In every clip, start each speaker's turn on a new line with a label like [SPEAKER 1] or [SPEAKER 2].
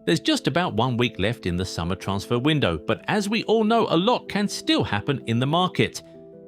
[SPEAKER 1] There's just about 1 week left in the summer transfer window, but as we all know, a lot can still happen in the market.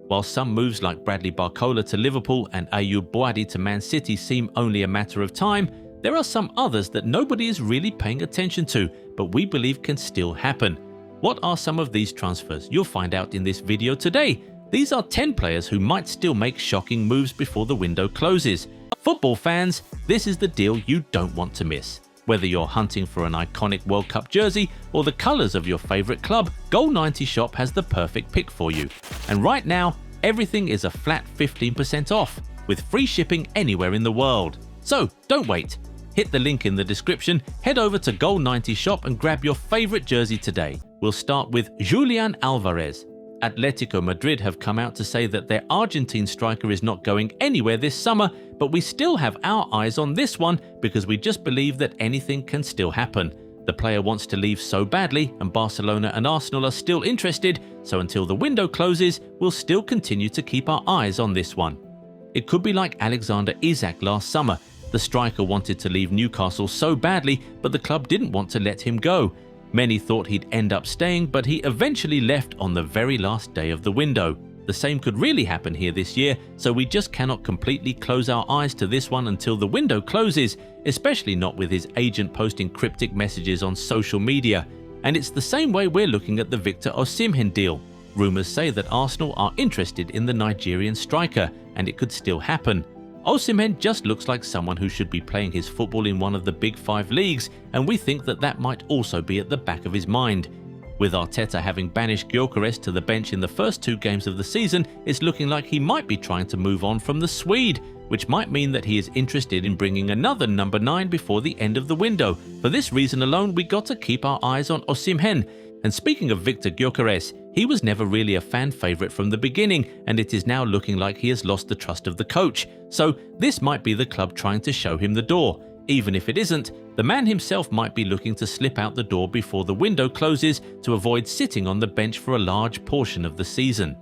[SPEAKER 1] While some moves like Bradley Barcola to Liverpool and Ayoubb Bouaddi to Man City seem only a matter of time, there are some others that nobody is really paying attention to, but we believe can still happen. What are some of these transfers? You'll find out in this video today. These are 10 players who might still make shocking moves before the window closes. Football fans, this is the deal you don't want to miss. Whether you're hunting for an iconic World Cup jersey or the colours of your favourite club, Goal90 Shop has the perfect pick for you. And right now, everything is a flat 15% off, with free shipping anywhere in the world. So don't wait. Hit the link in the description, head over to Goal90 Shop and grab your favourite jersey today. We'll start with Julián Álvarez. Atlético Madrid have come out to say that their Argentine striker is not going anywhere this summer, but we still have our eyes on this one because we just believe that anything can still happen. The player wants to leave so badly, and Barcelona and Arsenal are still interested, so until the window closes, we'll still continue to keep our eyes on this one. It could be like Alexander Isak last summer. The striker wanted to leave Newcastle so badly, but the club didn't want to let him go. Many thought he'd end up staying, but he eventually left on the very last day of the window. The same could really happen here this year, so we just cannot completely close our eyes to this one until the window closes, especially not with his agent posting cryptic messages on social media. And it's the same way we're looking at the Victor Osimhen deal. Rumours say that Arsenal are interested in the Nigerian striker, and it could still happen. Osimhen just looks like someone who should be playing his football in one of the big 5 leagues, and we think that that might also be at the back of his mind. With Arteta having banished Gyökeres to the bench in the first 2 games of the season, it's looking like he might be trying to move on from the Swede, which might mean that he is interested in bringing another number 9 before the end of the window. For this reason alone, we got to keep our eyes on Osimhen. And speaking of Victor Gyökeres, he was never really a fan favourite from the beginning, and it is now looking like he has lost the trust of the coach. So this might be the club trying to show him the door. Even if it isn't, the man himself might be looking to slip out the door before the window closes to avoid sitting on the bench for a large portion of the season.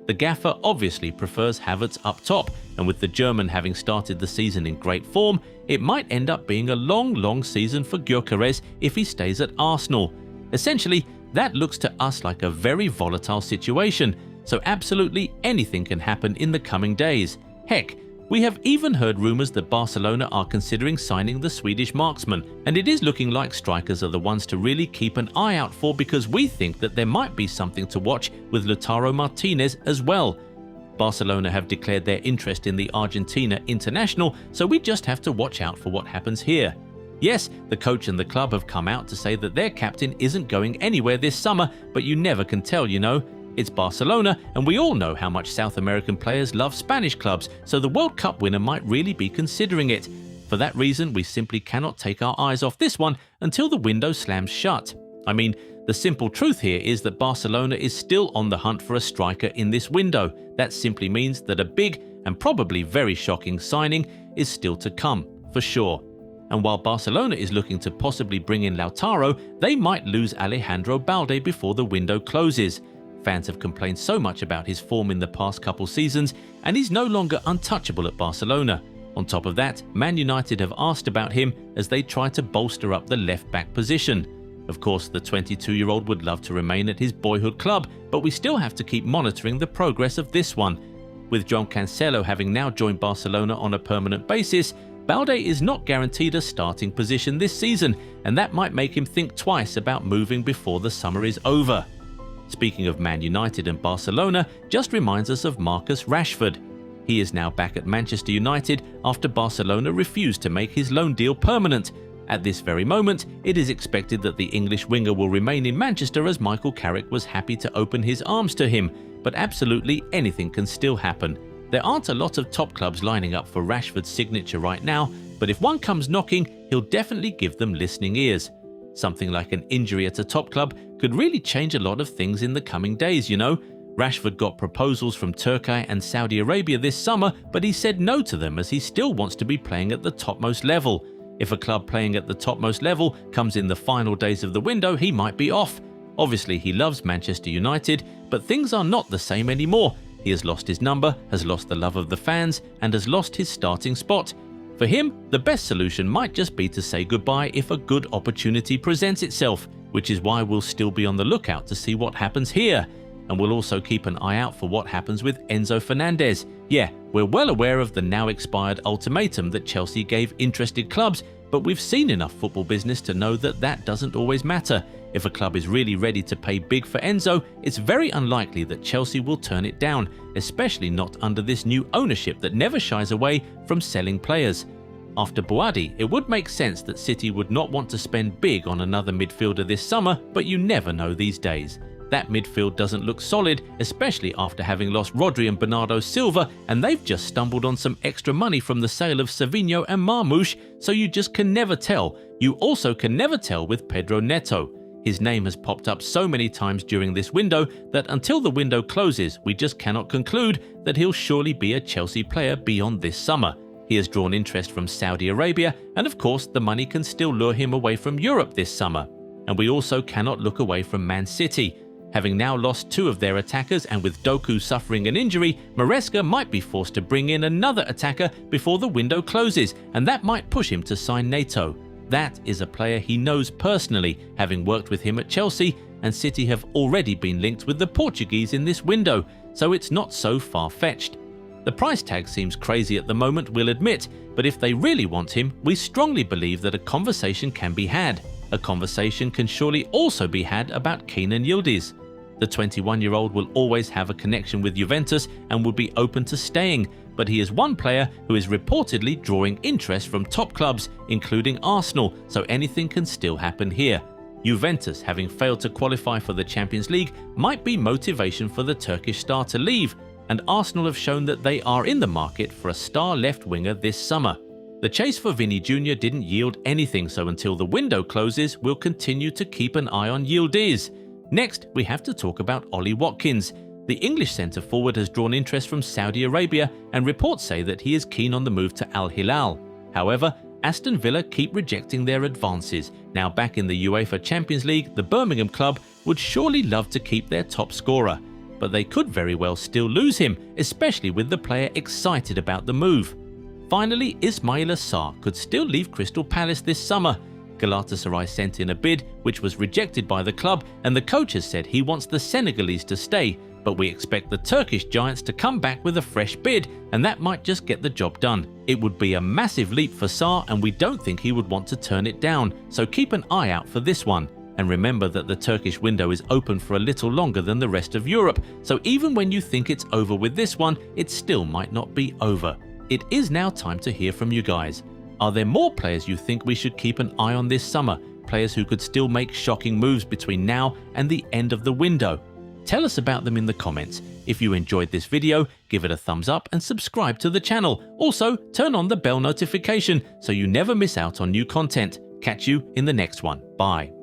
[SPEAKER 1] The gaffer obviously prefers Havertz up top, and with the German having started the season in great form, it might end up being a long season for Gyökeres if he stays at Arsenal. Essentially, that looks to us like a very volatile situation, so absolutely anything can happen in the coming days. Heck, we have even heard rumours that Barcelona are considering signing the Swedish marksman, and it is looking like strikers are the ones to really keep an eye out for because we think that there might be something to watch with Lautaro Martinez as well. Barcelona have declared their interest in the Argentina international, so we just have to watch out for what happens here. Yes, the coach and the club have come out to say that their captain isn't going anywhere this summer, but you never can tell, you know. It's Barcelona, and we all know how much South American players love Spanish clubs, so the World Cup winner might really be considering it. For that reason, we simply cannot take our eyes off this one until the window slams shut. I mean, the simple truth here is that Barcelona is still on the hunt for a striker in this window. That simply means that a big and probably very shocking signing is still to come, for sure. And while Barcelona is looking to possibly bring in Lautaro, they might lose Alejandro Balde before the window closes. Fans have complained so much about his form in the past couple seasons, and he's no longer untouchable at Barcelona. On top of that, Man United have asked about him as they try to bolster up the left-back position. Of course, the 22-year-old would love to remain at his boyhood club, but we still have to keep monitoring the progress of this one. With João Cancelo having now joined Barcelona on a permanent basis, Balde is not guaranteed a starting position this season, and that might make him think twice about moving before the summer is over. Speaking of Man United and Barcelona, just reminds us of Marcus Rashford. He is now back at Manchester United after Barcelona refused to make his loan deal permanent. At this very moment, it is expected that the English winger will remain in Manchester as Michael Carrick was happy to open his arms to him, but absolutely anything can still happen. There aren't a lot of top clubs lining up for Rashford's signature right now, but if one comes knocking, he'll definitely give them listening ears. Something like an injury at a top club could really change a lot of things in the coming days, you know. Rashford got proposals from Turkey and Saudi Arabia this summer, but he said no to them as he still wants to be playing at the topmost level. If a club playing at the topmost level comes in the final days of the window, he might be off. Obviously, he loves Manchester United, but things are not the same anymore. He has lost his number, has lost the love of the fans, and has lost his starting spot. For him, the best solution might just be to say goodbye if a good opportunity presents itself, which is why we'll still be on the lookout to see what happens here. And we'll also keep an eye out for what happens with Enzo Fernandez. Yeah, we're well aware of the now expired ultimatum that Chelsea gave interested clubs, but we've seen enough football business to know that that doesn't always matter. If a club is really ready to pay big for Enzo, it's very unlikely that Chelsea will turn it down, especially not under this new ownership that never shies away from selling players. After Bouaddi, it would make sense that City would not want to spend big on another midfielder this summer, but you never know these days. That midfield doesn't look solid, especially after having lost Rodri and Bernardo Silva, and they've just stumbled on some extra money from the sale of Savinho and Marmoush, so you just can never tell. You also can never tell with Pedro Neto. His name has popped up so many times during this window that until the window closes, we just cannot conclude that he'll surely be a Chelsea player beyond this summer. He has drawn interest from Saudi Arabia, and of course the money can still lure him away from Europe this summer. And we also cannot look away from Man City. Having now lost two of their attackers and with Doku suffering an injury, Maresca might be forced to bring in another attacker before the window closes, and that might push him to sign Neto. That is a player he knows personally, having worked with him at Chelsea, and City have already been linked with the Portuguese in this window, so it's not so far-fetched. The price tag seems crazy at the moment, we'll admit, but if they really want him, we strongly believe that a conversation can be had. A conversation can surely also be had about Kenan Yildiz. The 21-year-old will always have a connection with Juventus and will be open to staying, but he is one player who is reportedly drawing interest from top clubs, including Arsenal, so anything can still happen here. Juventus, having failed to qualify for the Champions League, might be motivation for the Turkish star to leave, and Arsenal have shown that they are in the market for a star left winger this summer. The chase for Vinny Jr. didn't yield anything, so until the window closes, we'll continue to keep an eye on Yildiz. Next, we have to talk about Ollie Watkins. The English centre-forward has drawn interest from Saudi Arabia, and reports say that he is keen on the move to Al Hilal. However, Aston Villa keep rejecting their advances. Now back in the UEFA Champions League, the Birmingham club would surely love to keep their top scorer. But they could very well still lose him, especially with the player excited about the move. Finally, Ismaila Sarr could still leave Crystal Palace this summer. Galatasaray sent in a bid, which was rejected by the club, and the coach has said he wants the Senegalese to stay, but we expect the Turkish giants to come back with a fresh bid, and that might just get the job done. It would be a massive leap for Sarr, and we don't think he would want to turn it down, so keep an eye out for this one. And remember that the Turkish window is open for a little longer than the rest of Europe, so even when you think it's over with this one, it still might not be over. It is now time to hear from you guys. Are there more players you think we should keep an eye on this summer? Players who could still make shocking moves between now and the end of the window? Tell us about them in the comments. If you enjoyed this video, give it a thumbs up and subscribe to the channel. Also, turn on the bell notification so you never miss out on new content. Catch you in the next one. Bye.